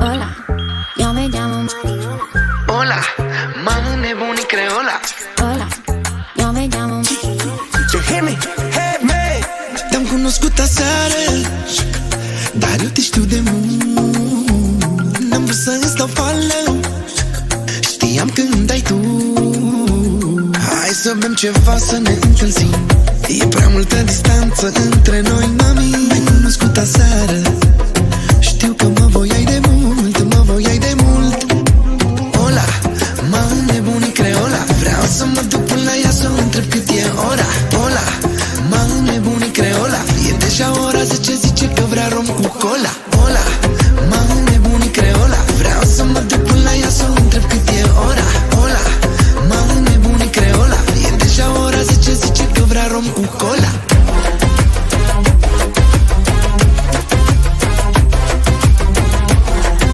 Hola, yo me llamo Mariola. Hola, mamă nebunii creola. Hola, yo me llamo Hey, man, te-am cunoscut aseară, dar eu te știu de mult. N-am vrut să-ți stau fală, știam când ai tu. Hai să bem ceva, să ne încălzim. E prea multă distanță între noi, mami. M-ai cunoscut aseară, știu că mă voi